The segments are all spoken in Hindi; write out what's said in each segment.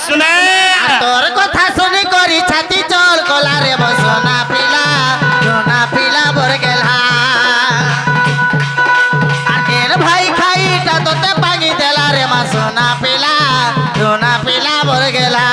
सुना तोर कथा सुनी करी छाती चल गला रे मो सोना पिला बर गेला आकेर भाई खाईटा तोते पागी देला रे मा सोना पिला बर गेला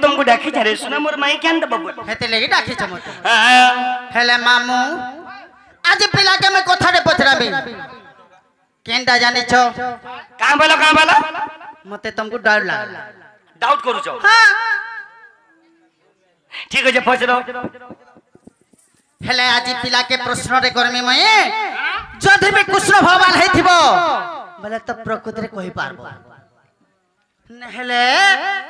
तुमको डाकी छारे सुना मोर माई केन दबब हेते लगी डाकी छमत हेले मामू आज पिला के मैं कोठारे पथराबी केनटा जानि छो का बोलो मते तुमको डर लाग डाउट करू छो हां ठीक है जे पछरो हेले आज पिला के प्रश्न रे करमी मये जदि भी कृष्ण भगवान हेथिबो बोले तो प्रकृति रे कहि पारबो नहले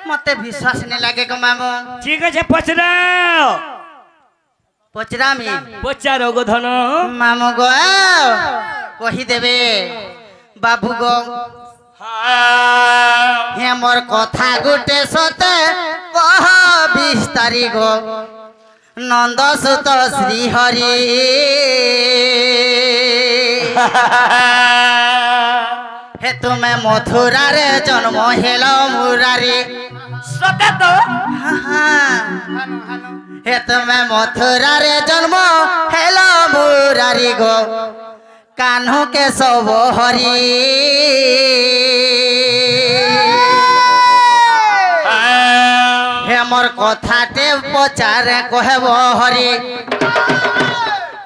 मते विश्वास नहीं लगे गो मामू ठीक है पचरामी पचारो गो धन मामू गो कही देबे बाबू गो हे मोर कथा गुटे सते कह विस्तारी गो नंद सुत श्री हरि हे तुम्हें मथुरा रे जन्म हेलो मुरारी सत्य तो हे तुम्हें मथुरा रे जन्म हेलो मुरारी गो कान्हू के सब हरि हे मोर कथाटे पचारे कहब हरि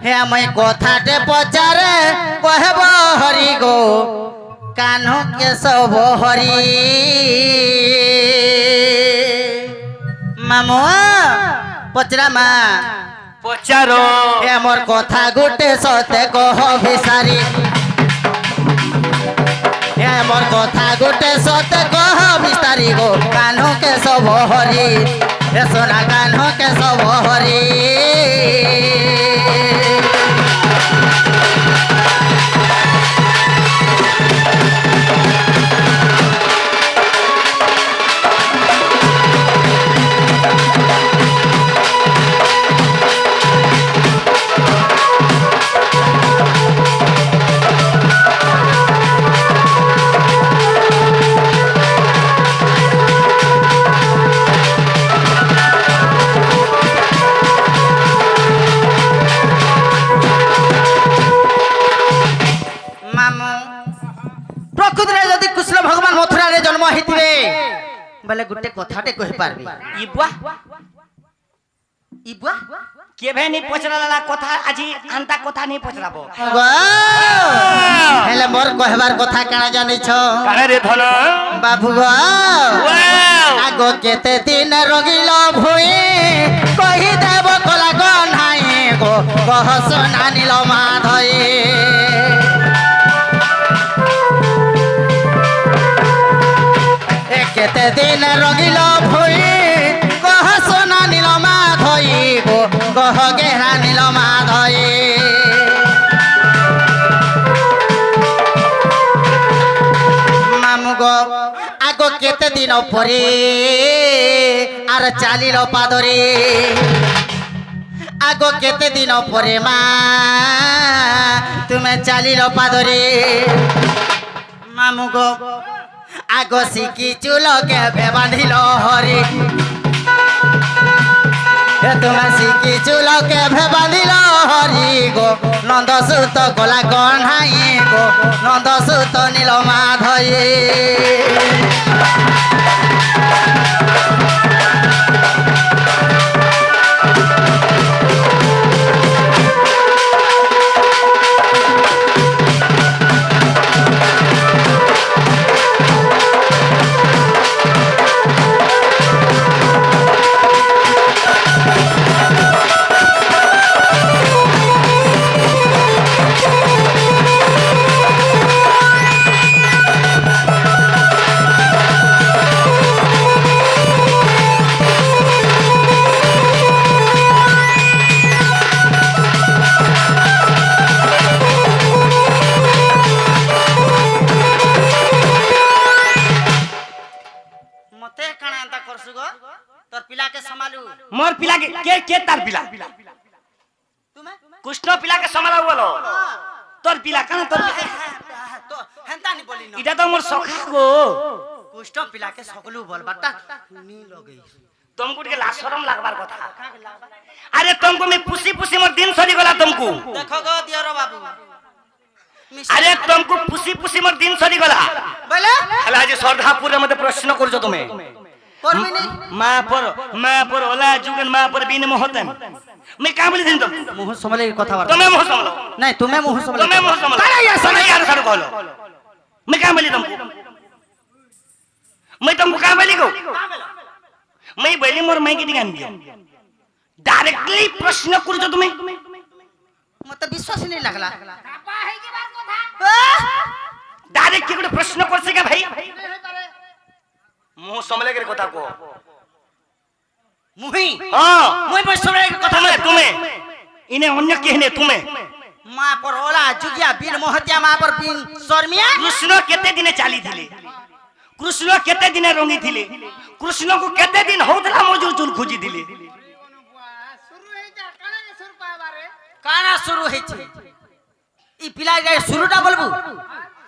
हे मैं कथाटे पचारे कहब हरि गो कान्हू के सब हरि मामू पचरा मा पचारो हे मोर कथा गुटे सते कह भिसारी हे मोर कथा गुटे सते कह भिसारी गो कान्हू के सब हरि हे सोना कान्हू के सब हरि बोले गुटे कथाटे कहि पारबी इबुआ इबुआ के भेनी पचराला कथा आजी अंता कथा नहीं पचराबो हेले मोर कहबार कथा काना जानि छो काहे रे धन बाबू गो आगो केते दिन रगिलो भुई कहि देब कला गन्हाई गो कह सोना नील माधई केते दिन रगिलो भुई कह सोना नील माधई गो कह गेहरा नील माधई मामू गो आगो केते दिन परे आर चालिल पादरे आगो केते दिन परे मा तुमे चालिल पादरे मामू गो आगो सिकी चुलो के बांधिल हरि तुम्हें सिकी चुलो के बांधिल हरि गो नंद सुत गला गन्हाई गो नंद सुत नील माधई पिला के संभालू मोर पिला के तार पिला तुम्हें कृष्ण पिला के संभाला बोलो तोर पिला कन तोर तो हेंता नहीं बोली ना इटा तो मोर सखा गो कुष्ठ पिला के सकलू बोल बट्टा नी लगई तुमको के लाज शरम लागबार कथा अरे तुमको मैं पुसी पुसी मोर दिन सरी गला तुमको देखो गो दियर बाबू अरे तुमको पुसी पुसी मोर दिन सरी गला बोले हला जे श्रद्धापुर मते प्रश्न करजो तुम्हें करबी नहीं मां पर होला जुगन मां पर बिन मोहतन मैं का बोली दिन तुम मुंह संभले कथा बात तुम्हें मुंह संभलो नहीं तुम्हें मुंह संभले तुम्हें मुंह संभलो अरे यार समय यार सारू कहलो मैं का बोली तुमको मैं तुमको का बोली को मैं बोली मोर मैं की दिगान दियो डायरेक्टली प्रश्न करजो तुम्हें मत विश्वास नहीं लगला बापा है की बार कथा डायरेक्ट के प्रश्न कर सके भाई मुंह संभले के कथा को मुही हां मुही पर संभले के कथा तुम्हें इने अन्य कहने तुम्हें मां पर ओला जुगिया बिन मोहतिया मां पर बिन शर्मिया कृष्ण केते दिने चाली थिले कृष्ण केते दिने रंगी थिले कृष्ण को केते दिन होतला मजूर चुल खोजी दिले शुरू है जा काना के सुर पाबारे काना शुरू है छी ई पिला के शुरूटा बोलबू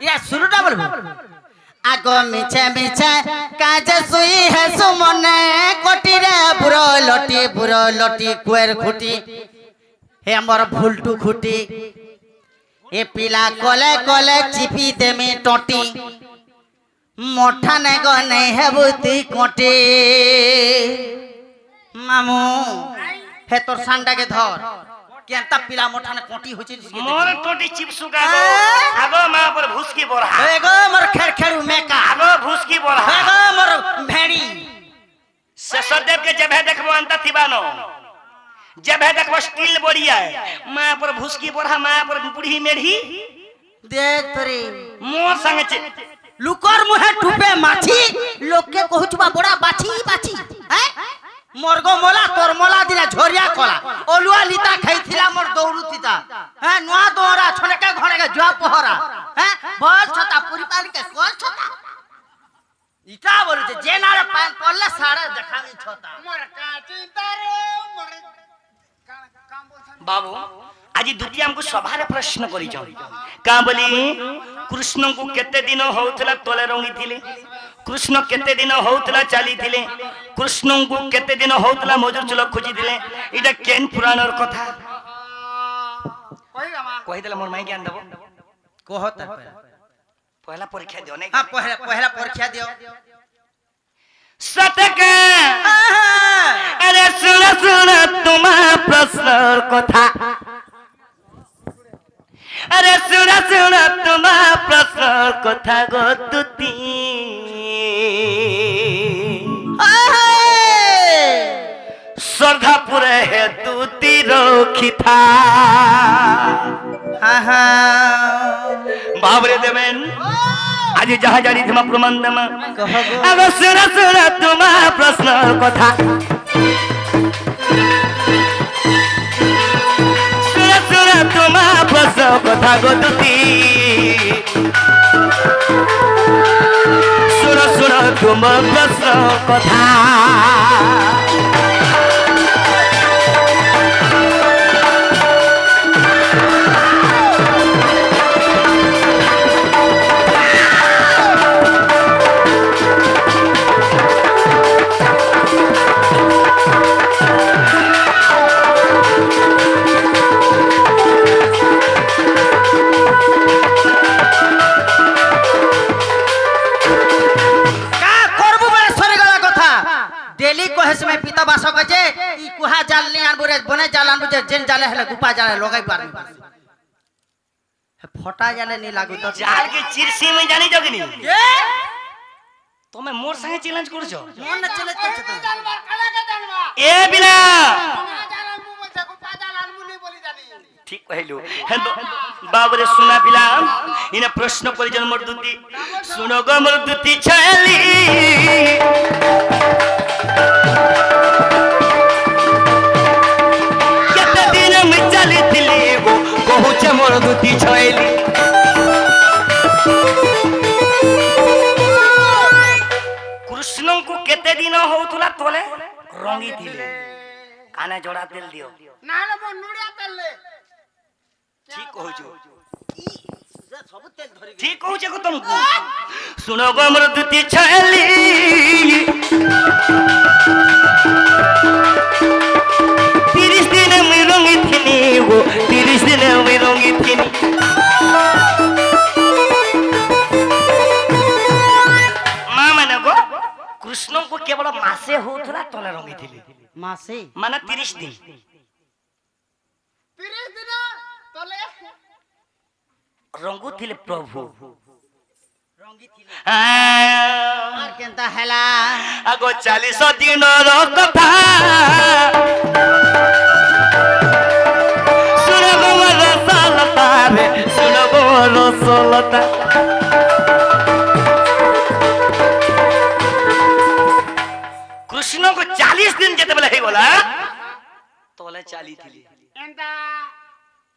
या शुरूटा बोलबू आगो मिछे मिछे काज सुई है सुमने कोटी रे बुरो लटी कुएर खुटी हे हमर फुलटू खुटी ए पिला कोले कोले चिपी दे में टोटी मोठा ने गो नहीं है बुती कोटी मामू हे तोर सांडा के धर केंता पिला मोठा ने कोटी होची मोर टोटी चिपसु का गो आगो मां पर भूसकी बोरा एगो मोर खेड़ू मेका आगो भूसकी बोरा एगो मोर भेड़ी ससदेव के जबे देखबो अंत थिबानो जबे देखबो स्टील बोरिया मां पर भूसकी बोरा मां पर बुढ़ी मेढ़ी देख तोरे मोर संग लुकर मुहे टुपे माछी लोग के कहूचबा बड़ा बाछी हैं मोरगो मोला तोर मोला दिना झोरिया कोला ओलुआ लीता खाइथिला मोर दौड़ुतिता हैं नुआ दोरा छोने के घणे के जुआ पहरा हैं बस छता पूरी पाली के कोल छता इटा बोलु जे नारे पान पल्ले सारे देखामी छता मोर काची तारे मोर काम बोलछन बाबू आज दुती हमको सभारे प्रश्न करी जाओ का बोली कृष्ण को केते दिन होतला तोले रंगी थिले कृष्ण केते दिन होतला चाली थिले कृष्ण को केते दिन होतला मजूर चुल खोजी दिले इटा केन पुराणर कथा कोई गामा कहि देला मोर माई ज्ञान देबो कहत पहला परीक्षा दियो नै हां पहला परीक्षा दियो सतक अरे सुन तुम प्रश्न कथा अरे सुन तुम प्रश्न कथा गो तुती श्रद्धापुर है तुती रोखी था बाबरे देवेन आज जहाँ जानी थी प्रमाण देमा अब सुन तुम प्रश्न कथा सुन तुम प्रश्न कथा गो तुती सुन तुम प्रश्न कथा में पिता बास कजे ई कुहा जाल नहीं आन बुरे बने जाल आन बुरे जेन जाले हले गुपा जाले लगाई पार फटा जाले नहीं लागू तो जाल के चिरसी में जानी जगनी ए তুমি মোর সঙ্গে চ্যালেঞ্জ করছো মন না চলে করছ তো জানবার কালা কে জানবা এ বিনা জাল আলমু বলছে কো পাজাল আলমু নেই বলি জানি ঠিক কইলো বাবরে শুনা পিলা ইনা প্রশ্ন করি জন মোর দুতি শুনো গো মোর দুতি ছালি কেতে দিন আমি চালি দিলি গো কহুছে মোর দুতি ছালি कृष्ण को केते दिन होतुला तोले ରଙ୍ଗି ଥିଲେ କାନେ ଜୋଡ଼ା ତେଲ ଦିଅ ନାଲେ ମୋ ନୁଡିଆ ତେଲଲେ ଠିକ କହୁଛୁ ସବୁ ତେଲ ଧରି ଠିକ କହୁଛେ କୁ ତମକୁ ଶୁଣ ଗো ଆମର ଦୁତି ଛାଲି 30 ଦିନ ମୁଇ ରଙ୍ଗି ଥିନି ଗো 30 ଦିନ ମୁଇ ରଙ୍ଗି ଥିନି ମା ମାନେ ଗো କୃଷ୍ଣଙ୍କୁ କେବଳ ମାସେ ହଉଥିଲା ତଳେ ରଙ୍ଗି ଥିଲେ ମାସେ ମାନେ 30 ଦିନ 30 ଦିନ ତଲେ ରଙ୍ଗୁଥିଲେ ପ୍ରଭୁ আর কেনতা হেলা আগ 40 দিনর কথা শুনব রসলতা রে শুনব রসলতা কৃষ্ণ কো 40 দিন যেতে বেলা হইগলা তলে চালি থিলি এন্তা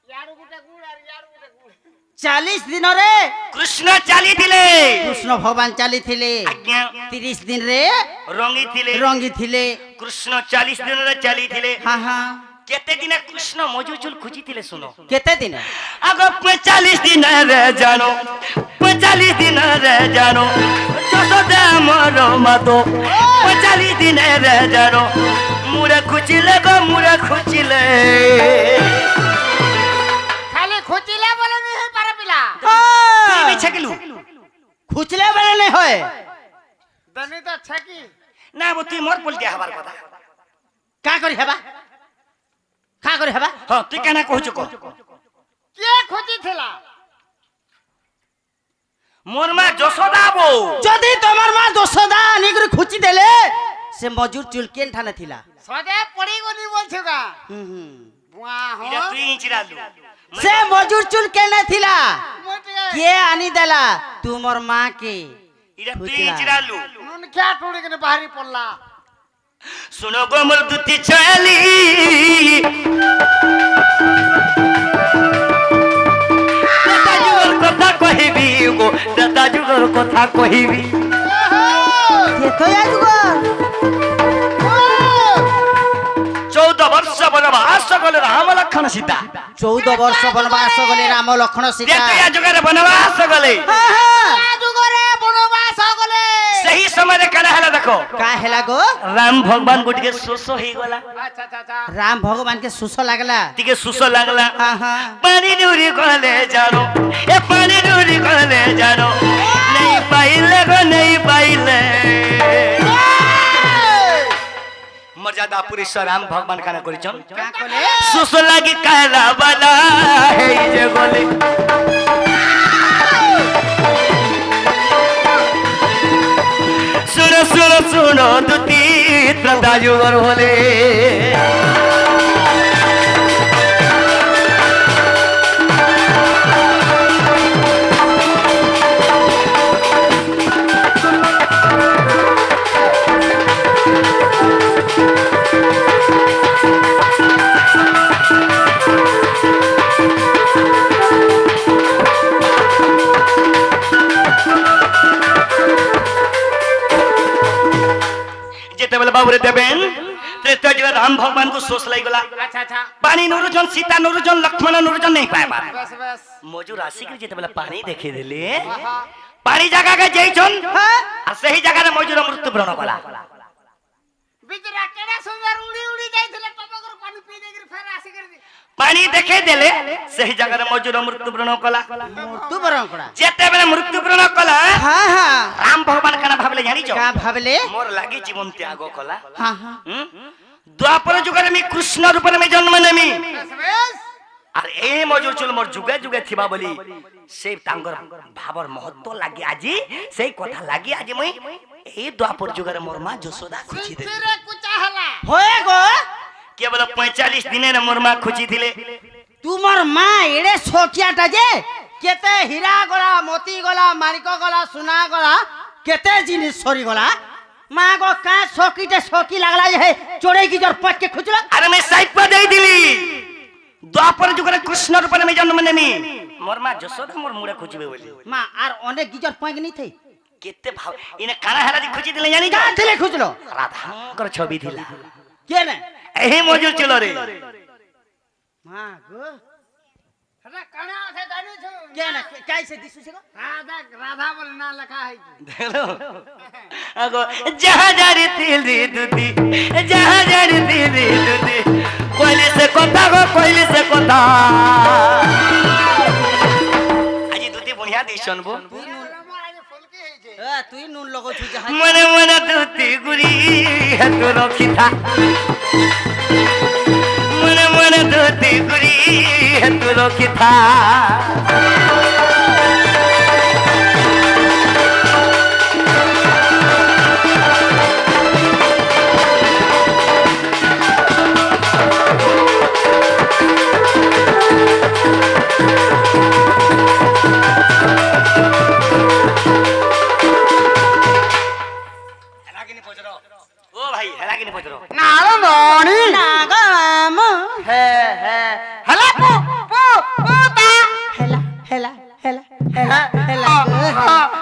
ইয়ারু গুটা গুড় আর ইয়ারু গুটা গুড় 40 দিনরে কৃষ্ণ চালি থিলে কৃষ্ণ ভগবান চালি থিলে আজ্ঞা 30 দিন রে রঙি থিলে রঙ্গি থিলে কৃষ্ণ 40 দিনরে চালি থিলে হ্যাঁ হ্যাঁ কেতে দিন কৃষ্ণ মজুর চুল খুঁজি থিলে শুনো কেতে দিন আগ 45 দিন রে জানো 45 দিন রে জানো যশোদা মর মাতো 45 দিন রে জানো মুরে খুঁচিলে গো মুরে খুঁচিলে খালি খুঁচিলে বলে নি হই পারে পিলা তুই মিছে গেলু খুচলে বেলে নেই হয় দনি তো ছাকি না বো তুই মোর পলটি হবার কথা কা করি হেবা কা করি হেবা হ্যাঁ তুই কেনা কହୁଛୁ কহ কে খুঁজিছিলা মোর মা যশোদা বউ যদি তোমার মা দোষদা নিগরি খুচি দেলে সে মজুর চুল কেন ঠানে থিলা সদে পড়ি গনি বলছো গা হুম বুয়া হ এটা তুই ইঞ্চিরালু সে মজুর চুল কেনে থিলা মোটে কে আনি দেলা তোমার মা কে এটা তুই ইঞ্চিরালু নুন খ্যা টুড়ি গনি বাহারি পড়লা শুনো গো মোর দুতি চালি দাদা যুগর কথা কহিবি গো দাদা যুগর কথা কহিবি কে তো আজগর 14 বর্ষ বনবাস গলে রাম লক্ষণ সীতা 14 বর্ষ বনবাস গলে রাম লক্ষণ সীতা ত্রেতয়া যুগরে বনবাস গলে যুগরে বনবাস গলে সেই সময় কানা হলা দেখো কা হেলা গো রাম ভগবান গো টিকে শোষ হই গলা আচ্ছা আচ্ছা আচ্ছা রাম ভগবান কে সুস লাগলা টিকে শোষ লাগলা হ্যাঁ হ্যাঁ পানি নুরি গলে জানো এ পানি নুরি গলে জানো নেই পাইলে গো নেই পাইলে মর্যাদা পুরুষ রাম ভগবান কানা করিছন কা কলে শোষ লাগি কালা বালা হেই যে গলে শুনো শুনো শুনো দুতি ত্রতা যুগর হলে যেতেবেলে বাবুরে দেবেন ত্রেতয়া যুগে রাম ভগবান কো শোষ লাগলা আচ্ছা আচ্ছা পানি নুরুজন সীতা নুরুজন লক্ষ্মণ নুরুজন নেই পাইবা বাস বাস মজুর আসিকি যেতেবেলে পানি দেখে দেলে পানি জায়গাকে যাইছন আর সেই জায়গায় মজুর মৃত্যুবরণ কলা বিচরা কেডা সুন্দর উড়ি উড়ি যাইছিলে টপকর পানি পি দেই ফের আসি করে দি পানি দেখে দেলে সেই জায়গায় মজুর মৃত্যুবরণ কলা তু বরং কড়া যেতেবেলে মৃত্যুবরণ কলা হ্যাঁ হ্যাঁ রাম ভগবান কানা ভাবলে জানিছ কা ভাবলে মোর লাগি জীবন ত্যাগ কলা হ্যাঁ হ্যাঁ দ্বাপর যুগরে আমি কৃষ্ণ রূপে আমি জন্ম নেমি বাস বাস আর এই মজুর চুল মোর যুগে যুগে থিবা বলি সেই তাঙ্গর ভাবর মহত্ব লাগি আজি সেই কথা লাগি আজি মই এই দ্বাপর যুগরে মোর মা যশোদা খুঁজি দে সিরে কুচা হলা হয়ে গো কেবল 45 দিনের মোর মা খুঁজি দিলে তোমার মা এড়ে সখিয়াটা যে কেতে হীরা গলা মতি গলা মানিক গলা সোনা গলা কেতে জিনিস সরি গলা মা গো কা সকিতে সকি লাগলা যে চড়ে কি জর পটকে খুচলা আরে আমি সাইপা দেই দিলি দ্বাপর যুগরে কৃষ্ণ রূপে আমি জন্ম নেমি মোর মা যশোদা মোর মুড়ে খুঁজিবে বলি মা আর অনেক গিজর পয়েক নি থই কেতে ভাব ইনে কানা হেলা দি খুঁজি দিলে জানি কা দিলে খুচলো রাধাঙ্কর ছবি দিলা কে না এই মজুর ছিল রে মা গো সেটা কানা আছে জানিছো কে না কাইছে দিছু গো রাধা রাধা বলে না লেখা হয়েছে দেখো আগো জাহাজারি তিলি দুদি জাহাজারি তিলি দুদি কইলে সে কথা গো কইলে সে কথা আজি দুদি বঢ়িয়া দি শুনবো আমার আগে ফলকি হয়েছে তুই নুন লগাউছু যাহা মনে মনে দুতি গুরি হেতু রখিথা মনে মনে দুতি গুরি হেতু রখিথা ও ভাই হেলা কিনে পচরো নালো ননি নাগাম হে হে হলা পু পু পুতা হেলা হেলা হেলা হেলা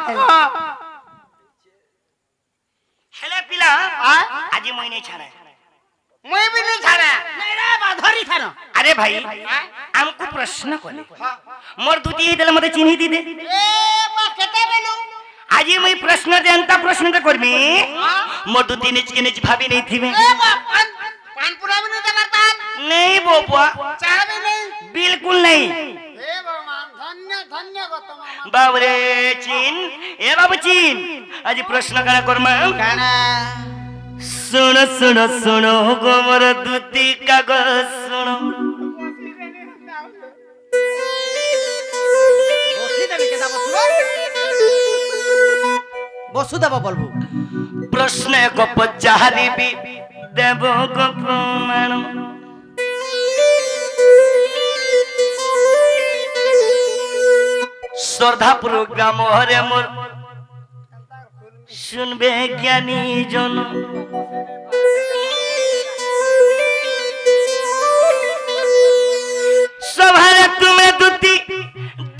হেলা হেলা পিলা আজি মই নাই ছাড়া মুই বি নি ছাড়া নাই রে বাধরি থানো अरे भाई हमको प्रश्न करे मोर दुती देले मते चिन्हि दी दे এ মা কেতে বেলু आज मैं प्रश्न जनता प्रश्न तो करबी मोर दुती निच के निच भाभी नहीं थी এ মা পান পান পুরা বি নি দেবার তান नहीं बोपा চাবি নেই बिल्कुल नहीं এ ভগবান ধন্য ধন্য গো তোমার बाबरे चीन ए बाबू चीन आज प्रश्न करा करमा কানা सुनो सुनो सुनो गो मोर दुती कागज सुनो বসি দেবি কেদা বসু বসু দেব বলবু प्रश्न को पचारी भी देव को प्रमाण श्रद्धापुर ग्राम हरे मोर सुनबे ज्ञानी जन सभारे तुम्हें दुती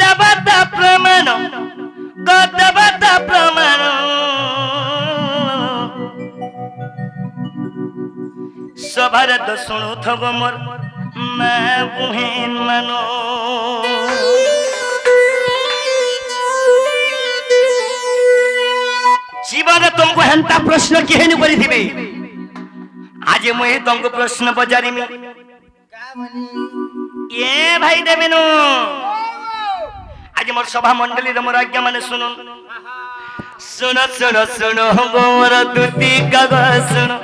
दबाता प्रमाण दबाता प्रमाण सभारे तो सुनु थगो मोर मैं बुहेन मानो जीवन तुमको हेंता प्रश्न किहे नु करी थिबे आज मुहे तुमको प्रश्न पचारिमी ये भाई देवेनु आज मोर सभा मंडली रे मोर आज्ञा माने सुनो सुनो सुनो सुनो मोर दुती कागज सुनो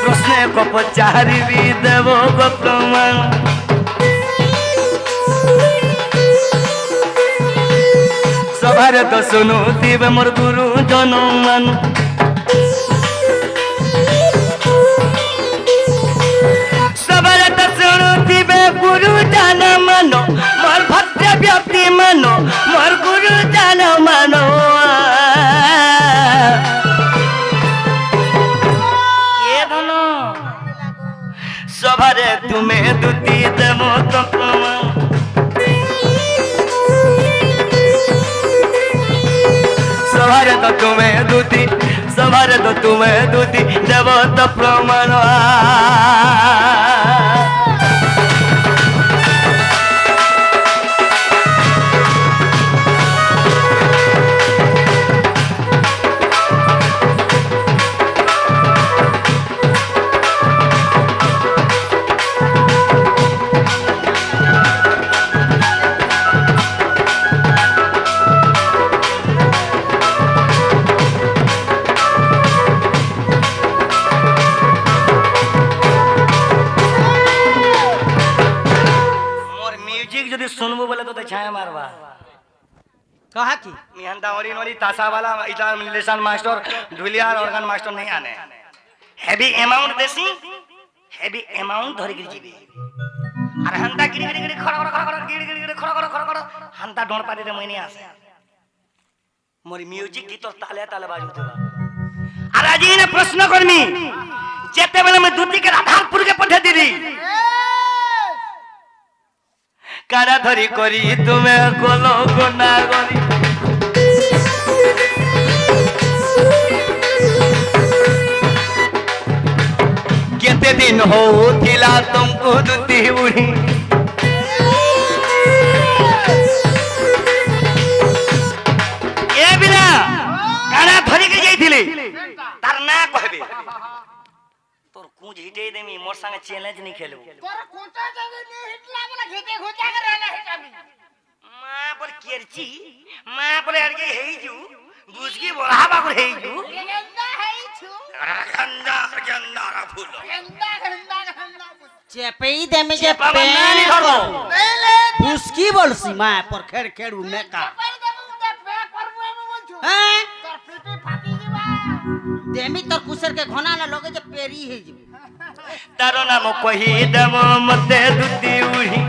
प्रश्न को पचारि भी देव गो प्रमाण सभारे तो सुनो दिवे मोर गुरु जनमान सभारे तो सुनो दिवे गुरु जनमान मोर भद्र व्यक्ति मानो मोर गुरु जनमान ये धनो सभारे तुम्हें दुती देव तो प्रमाण सभारे तो तुम्हें दूती देव तो प्रमाण सुनबो बोले तो छाया मारवा कहा की मिहंता ओरिन ओरी तासा वाला इता लेसन मास्टर ढुलिया ऑर्गन मास्टर नहीं आने हेवी अमाउंट देसी हेवी अमाउंट धरि गिर जीबे अरे हंता गिरी गिरी गिरी खड़ खड़ खड़ गिरी गिरी गिरी खड़ खड़ खड़ खड़ हंता डोन पारे रे मइने आसे मोरी म्यूजिक की तो ताले ताले बाजू देबा अरे जी ने प्रश्न करमी जेते बेले में दूती के राधापुर के पठे दीदी कारा धरी करी तुम्हें कोलो गुना गरी दिन होथिला तुमको दुती उड़ी ए बिना काना धरी के जाइथिले तार ना कहबे तोर कुछ हिटे देमी मोर संगे चैलेंज नहीं खेलू तोर कोटा जगह ने हिटला वाला घिटे घुचा के रहना हिटामी मां पर केरची मां पर अरगे हेजू बुझगी बोरा बागुर हेजू गंदा है छु गंदा गंदा रा फूल गंदा गंदा गंदा चेपई दे में जे बाबा नानी धरो ले ले उसकी बोलसी मां पर खेड़ खेड़ में का पर देबू ते पे करबू हम बोल छु हैं तोर पीटी फाटी जीवा देमी तो कुसर के घोना ना लगे जे पेरी है जी तारो नाम कही देबो मते दुती उड़ी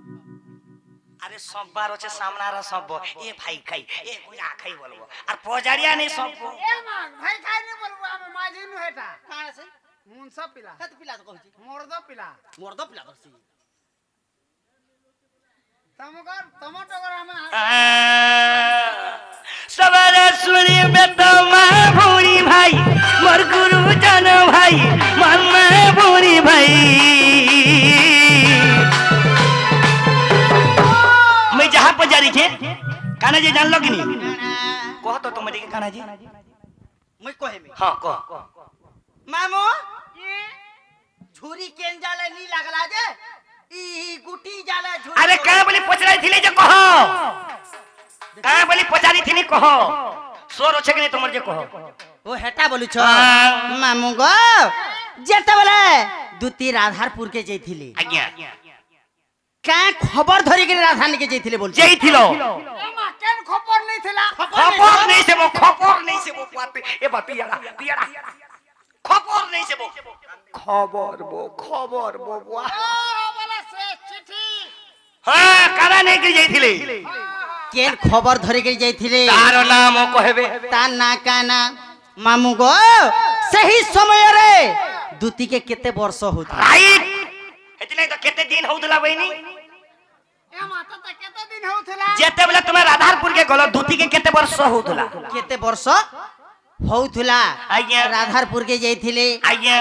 अरे सब बार होचे सामनारा सब ए भाई खाई ए कोई आ खाई बोलबो और पोजारिया नहीं सब ए मां भाई खाई नहीं बोलबू हम माजी नु हेटा काहे से मुन सब पिला कत पिला तो कहू छी मोरदो पिला मोर दो पिला करसी टमाटो कर हम सवारे सुनी बेटा मां भूरी भाई मोर गुरु जन भाई मन में भूरी भाई मैं जहां पर जा रही थे काना जी जान लो कि नहीं कहो तो तुम के काना जी मैं कहे में हां कह मामू झुरी केन जाले नी लागला जे ई गुटी जाले झुरी अरे का बोली पचराई थी जे कहो का बोली पचारी थी नहीं कहो सोर होछे कि नहीं तुमर जे कहो ओ हेटा बोलु छ हाँ। मामू गो जेते बोले दुती राधारपुर के जइथिली आज्ञा का खबर धरि के राजधानी के जइथिले बोल जई थिलो ए मां केन खबर नहीं थिला खबर नहीं से वो बात ए बात पियाड़ा खबर नहीं से वो खबर वो वाह ओ वाला से चिट्ठी हां काना नहीं के जई थिले केन खबर धरि के जइथिले तार नाम कहबे ता ना काना मामू गो सही समय रे दुती के केते वर्ष होत राइट इतने तो केते दिन होउदला बहिनी ए मां त केते दिन होथला जेते बेला तुम राधारपुर के गलो धोती के केते वर्ष होउदला केते वर्ष होउथुला आज्ञा राधारपुर के जइथिले आज्ञा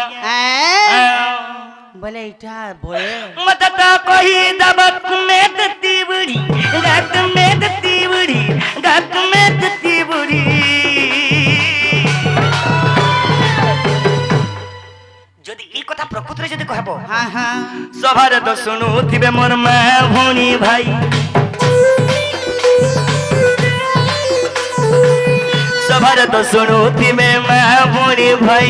बोले इटा बोले मत तो कही दबक में दती बुढ़ी गत में दती बुढ़ी गत में दती बुढ़ी যদি এই কথা প্রকৃতরে যদি কহব हां हां সবার তো শুনুথিবে মোর মা ভনি ভাই সবার তো শুনুথিবে মা ভনি ভাই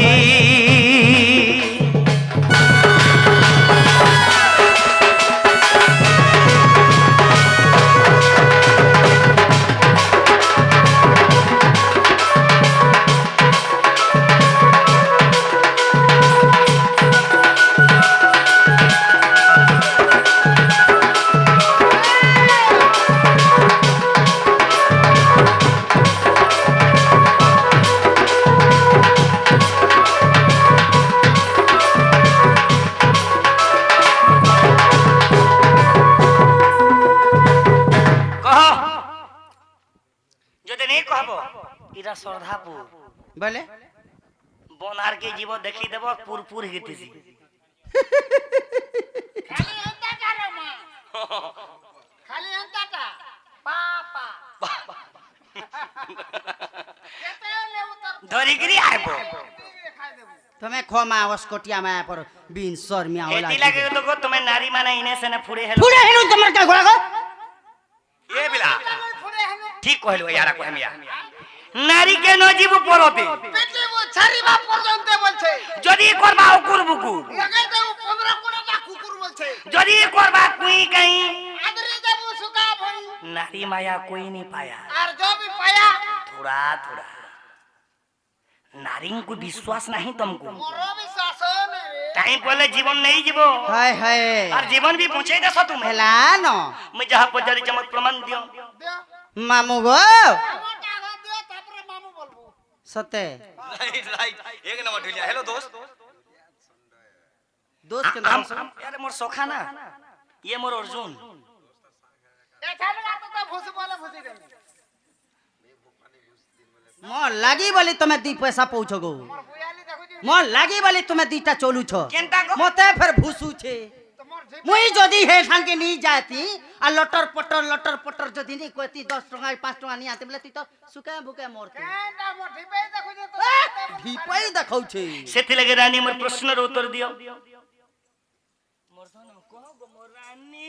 इरा श्रद्धापुर बोले बनार के जीव देखी देव पुरपुर हेतिसी खाली हंता करे मां खाली हंता ता पापा केते ले उतर धरिगिरी आइबो खाई देबू तुम्हें खोमा वस्कोटिया में पर बीन सर में होला हेती लागे तो तुम्हें नारी माना इने से न फुड़े हेलो पूरा हेनु तमर का घोड़ा को ये बिला फुड़े हने ठीक कहलो यारा कहमिया नारी के न जीव परोते बेटे वो छारी बाप পর্যন্ত বলছে যদি করবা কুকুর বুকু লাগাই দেবো 15 কোটা কুকুর বলছে যদি করবা কুই কहीं আদরে দেবো সুকা ভই नारी माया कोई नहीं पाया আর जो भी पाया थोड़ा थोड़ा नारी को विश्वास नहीं तुमको मोरो विश्वास मेरे टाइम पहले जीवन नहीं जीवो हाय हाय और जीवन भी पहुंचे दसो तुम्हें हेला न मैं जहां पर जरी चमक प्रमाण दियो दियो मामू गो मोटा घर दियो तापरे मामू बोलबो सते राइट राइट एक नंबर ढिलिया हेलो दोस्त दोस्त के नाम से यार मोर सोखा ना ये मोर अर्जुन ए छान का तो भूस बोले भूसी दे मोर लागी बोली तुम्हें 2 पैसा पहुँचो गो मोर बुयाली देखुची मोर लागी बोली तुम्हें 2टा चलू छो केनता गो मते फिर भूसू छे तो मोर झिप मुई जदी हे ठांगे नहीं जाती आ लटर पटर जदी नहीं कोती 10 टका 5 टका नहीं आते बोले तू तो सुके बुके मोरते केनटा मोर झिपे देखुची तो ढीपई देखौ छे सेति लगे रानी मोर प्रश्नर उत्तर दियो मोर धन को गो मोर रानी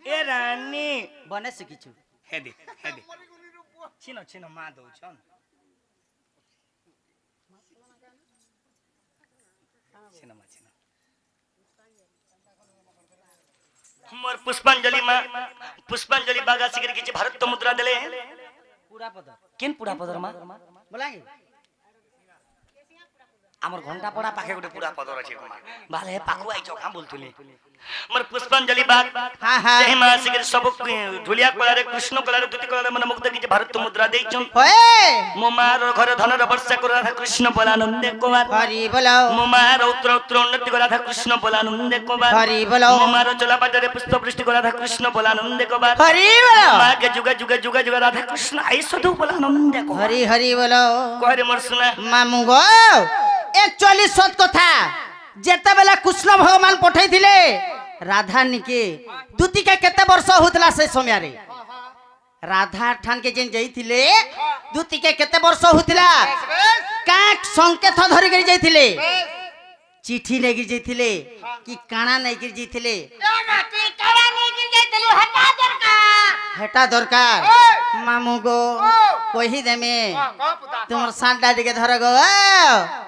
ए रानी बने सिकिछु हेदे हेदे मोर गुनी रूप छिनो छिनो मा दउ छन छिनो मा छिनो मोर पुष्पांजलि बागा सिगर किछि भारत तो मुद्रा देले पूरा पदर केन पुरा पदर मा बोलांगे आमर घंटा पड़ा पाखे गोटे पूरा पदर अछि कुमा बाले पाखु आइ छ काम बोलथुनी मोर पुष्पांजलि बाग हाँ, हाँ। जय मा सिगर सब ढुलिया कला रे कृष्ण कला रे दुति कला रे मन मुक्त किछि भारत तो मुद्रा देइछन ओए मोमार घर धन र वर्षा कर राधा कृष्ण बोलानंदे कुमार हरि बोलो मोमार उत्र उन्नति कर राधा कृष्ण बोलानंदे कुमार हरि बोलो मोमार चला बाजारे पुष्प वृष्टि कर राधा कृष्ण बोलानंदे कुमार हरि बोलो मां के जुगा राधा कृष्ण आई सदु बोलानंदे कुमार हरि हरि बोलो कहरे मोर सुना मामू गो एक्चुअली सत कथा जेते बेला कृष्ण भगवान पठै थिले राधा निके दुती के केते वर्ष होतला से समय रे राधा ठान के जेन जाइथिले दुती के केते वर्ष होतला का संकेत धरि गिर जाइथिले चिट्ठी लेगिर जाइथिले कि काना नै गिर जाइथिले ए माटी काला नहीं गिर जाइतलु हटा दरकार हेटा दरकार मामू गो कहि देमे को पुता तुमर सांडा दिके धर गो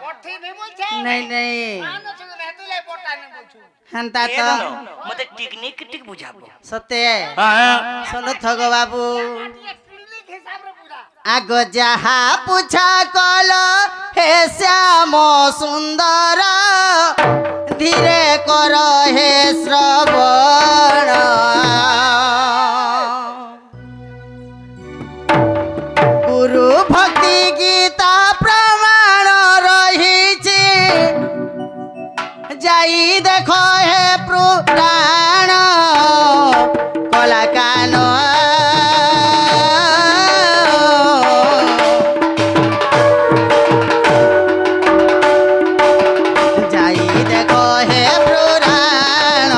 पठी नहीं बोलछे नहीं आनो छुले हेतुले पोटा नहीं बोलछु हंता ए तो दलो मते टेक्निक टिक बुझाबो सत्य हां सुनो थगो बाबू ये क्लिनिक हिसाब रे पूरा आगो जहा पूछा कलो हे श्याम सुंदर धीरे करो हे श्रवण गुरु भक्ति गीता प्रमाण रही जाई देखो हे पुराण कला कान जाई देखो हे पुराण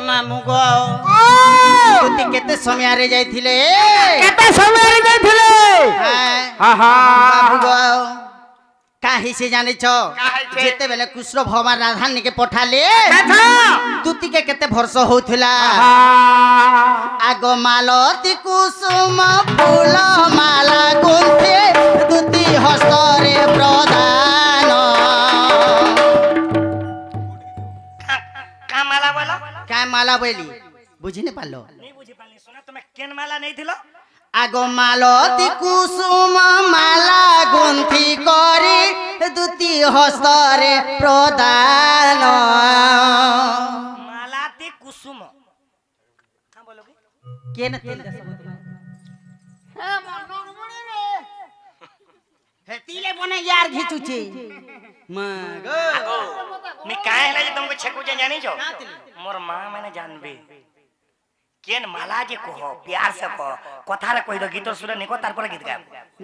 मामू गो तुती केते समय रे जाइथिले केते समय रे जाइथिले हां बाबू गो काहे से जाने छो काहे से? जेते बेले कृष्ण भगवान राधा ने के पठाले तुती के केते वर्ष होथला आगो मालती कुसुम फूल माला गुंथे दुती हस्तरे प्रदान का माला बोला काय माला बोली बुझी नहीं पालो नहीं बुझी पाली सुना तुम्हें केन माला नहीं थिलो आगो मालती कुसुम माला गुंथी करी दुती हस्तरे प्रदान मालाती कुसुम का बोलोगे केन तेल हे मोर नगमुनी रे हेतीले बने यार घिचुचे मगो आगो मैं काहे लागे तुमको छकू जानी छो का तिले? मोर मां मैंने जानबे केन माला जे कहो प्यार से कहो कथा रे कहि दो गीत सुन निको तार पर गीत गाब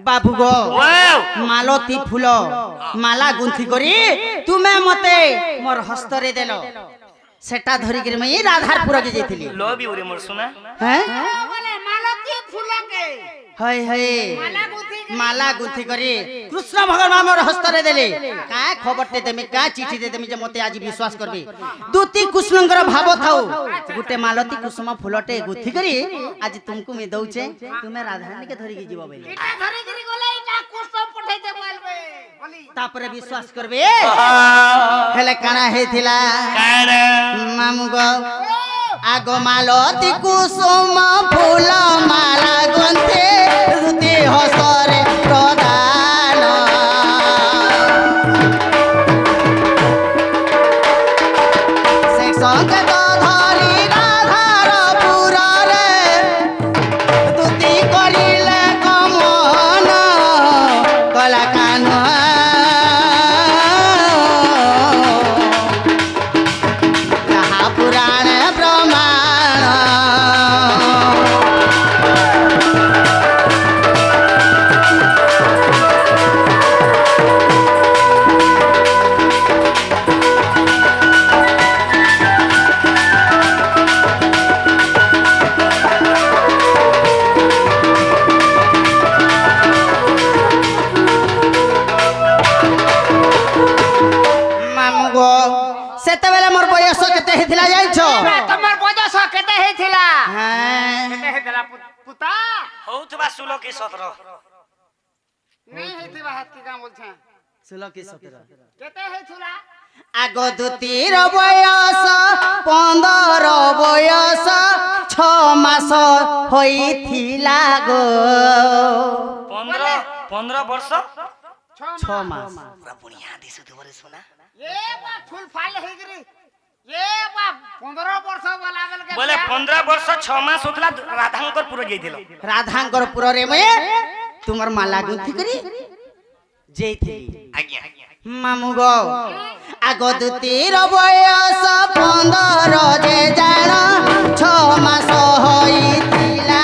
बाबू गो वाओ मालती फूल माला गुंथी करी तुमे मते मोर हस्तरे देलो सेटा धरी कर मैं राधारपुर के जेथिली लो भी उरे मोर सुना हैं बोले मालती फूल के हाय हाय माला गुथी माला गुंथी करी कृष्ण भगवान मोर हस्तरे देले का खबर ते देमी का चिट्ठी दे देमी जे मते आज विश्वास करबी दुती कृष्णकर भाव थाउ गुटे मालती कुसुम फूलटे गुंथी करी आज तुमको मैं दउचे तुमे राधारानी के धरी के जीव बेले इटा धरी धरी गले इटा कुछ पठाई दे बोलबे बोली तापरे विश्वास करबे हेले काना हेथिला काना मामू गो आगो मालती कुसुम फूल माला गुंथे रुति हस्तरे प्रदान पुता হউতবা 16 কি 17 नहीं हेथिबा हाथ की काम बोलछे 16 की 17 केते हेथुला আগ দুতির বয়স 15 বয়স 6 মাস হইছিলা গো 15 वर्ष 6 মাস পুরা বুনিয়া দিছু তোরে সোনা ये बा फुल फाल हे गिरी ये बा 15 वर्ष वाला बेल के बोले 15 वर्ष 6 मास होतला राधांकर पुरो जाइथिल রাধাঙ্কর পুরে ময়ে তোমার মালা গুন্থি করি যেইছিলি आज्ञा মামু গো আগ দুতির বয়স 15 যে জাণ 6 মাস হইছিলা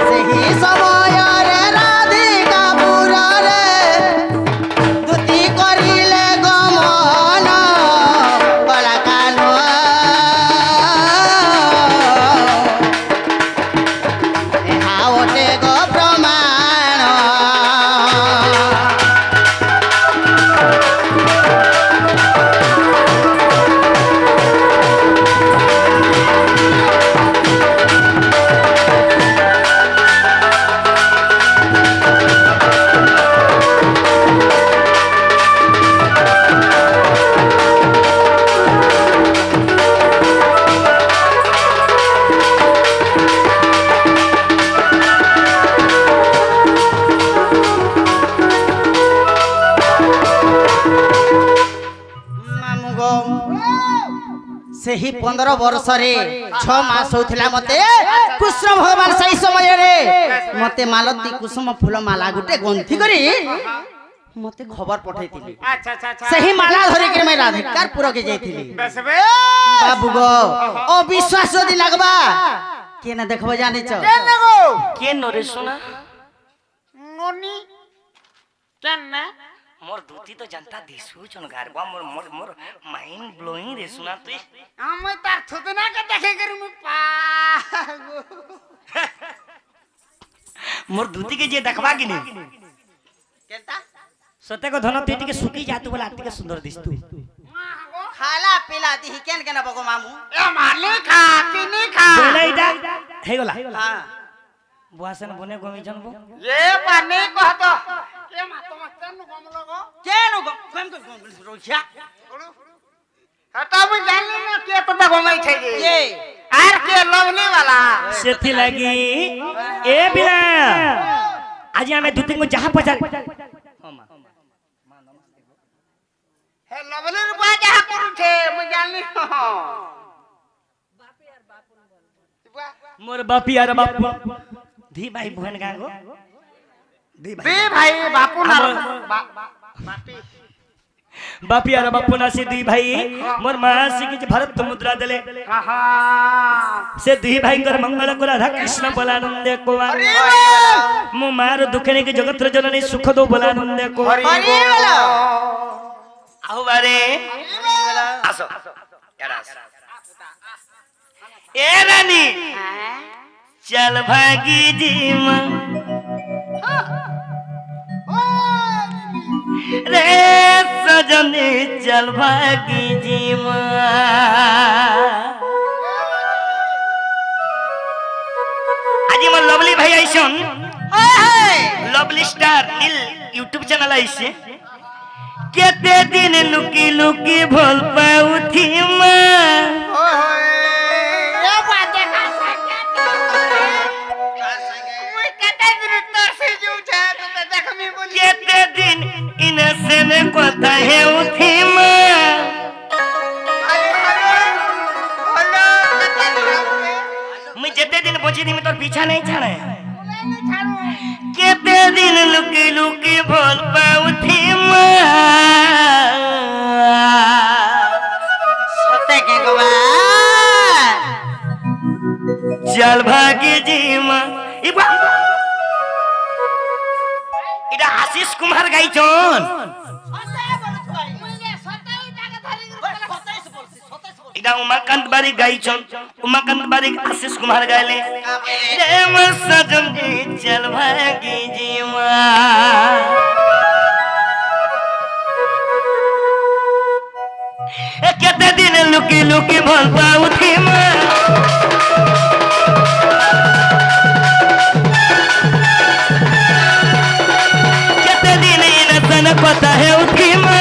ସେହି ସମୟରେ ରାଧିକାପୁରରେ ଦୁତି କରିଲେ ଗମନ କଳାକାନ ଏହା ଗୋଟେ ଗୋ ପ୍ରମାଣ ମାମୁଁ ଗୋ ସେହି 15 ବର୍ଷରେ 6 ମାସ ହଉଥିଲା ମତେ କୃଷ୍ଣ ଭଗବାନ ସେହି ସମୟରେ ମତେ ମାଲତୀ କୁସୁମ ଫୁଲ ମାଲା ଗୋଟେ ଗନ୍ଥି କରି ମତେ ଖବର ପଠେଇଥିଲି अच्छा अच्छा अच्छा ସେହି ମାଲା ଧରିକି ମୁଁ ରାଧିକାର ପୁରକେ ଯାଇଥିଲି बस बे ବାବୁ ଗୋ ଅବିଶ୍ୱାସ ଯଦି ଲାଗବା କିଏ ନା ଦେଖବ ଜାଣିଛ केन गो के नरे सोना नोनी केन ना मोर दूती तो जनता दिसु छन गारबा मोर मोर मोर माइंड ब्लोइंग रे सुना तुई हम तार थुदना के देखे करी मु पा मोर दूती के जे देखबा कि नहीं केता सते को धन तुई टिके सुकी जातु बोला टिके सुंदर दिसतु खाला पिला दिही केन केन बगो मामू ए माले खा तिनी खा बोले इटा हे गला हां बुआसन बने गमी जनबो ये पानी कह तो ए मा तो मस्तन गम लगो केनु गम रोखिया हटा मु जानली ना के तो गमाई थे ये आर के लवली वाला सेथि लागि ए बिना आज हमें दूती को जहां पचार हे लवली रुपा जा करू थे मु जानली मोर बापी यार बापू धी भाई बहन गांगो धी बे भाई बापू ना बापी बापी यार बापू ना से दी भाई मोर मां से कि भरत मुद्रा देले आहा से दी भाई कर मंगल को राधा कृष्ण बोलानंद को मु मार दुखने के जगत रे जननी सुख दो बोलानंद को हरि बोला आओ बारे आसो यार आस ए रानी चल भागी जी मां रे सजनी चल भागी जी मां आज मोर लवली भाई आइसन लवली स्टार नील यूट्यूब चैनल आइसे केते दिन लुकी लुकी भोल पाउथी मां ए बात देखा सके मुई कते दिन तोर से जू छे तो देख मी बोली केते दिन इनसे ने कोता है उठी मां हेलो कते दिन मैं जेते दिन पहुंची थी मैं तोर पीछा नहीं छाड़े नहीं छाड़ू केते दिन लुकी लुकी भोल पाउथी मां सते के गोवा चल भागी जी मां इटा आशीष कुमार गाइछन इटा उमाकांत बारी गाइछन उमाकांत बारी आशीष कुमार गाइले रे मोर सजन जी चल भागी जी मां केते दिन लुकी लुकी भल पाउथी मा केते दिन इनसन पता है उठी मा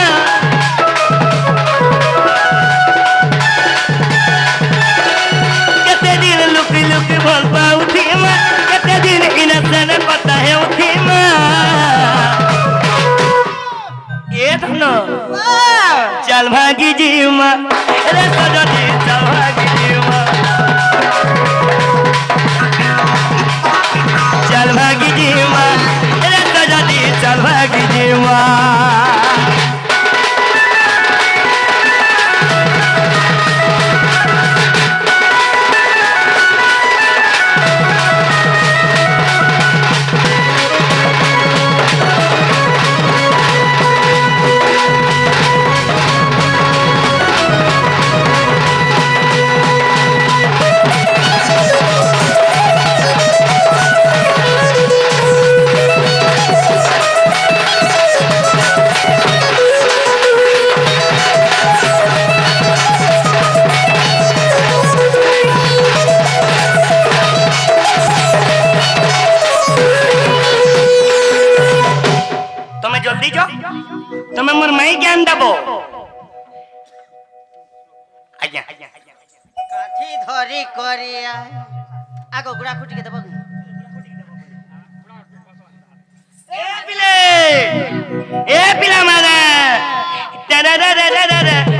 केते दिन लुकी लुकी भल पाउथी मा केते दिन इनसन पता है उठी मा ए धनो चल भागी जीवा रे सजनी चल भागी जीवा चल भागी जीवा रे सजनी चल भागी जीवा जल्दी जाओ तुम्हें मोर माई ज्ञान दबो आज्ञा काठी धरी करिया आगो गुड़ा खुटी के देबो ए पिला मारा दा दा दा दा दा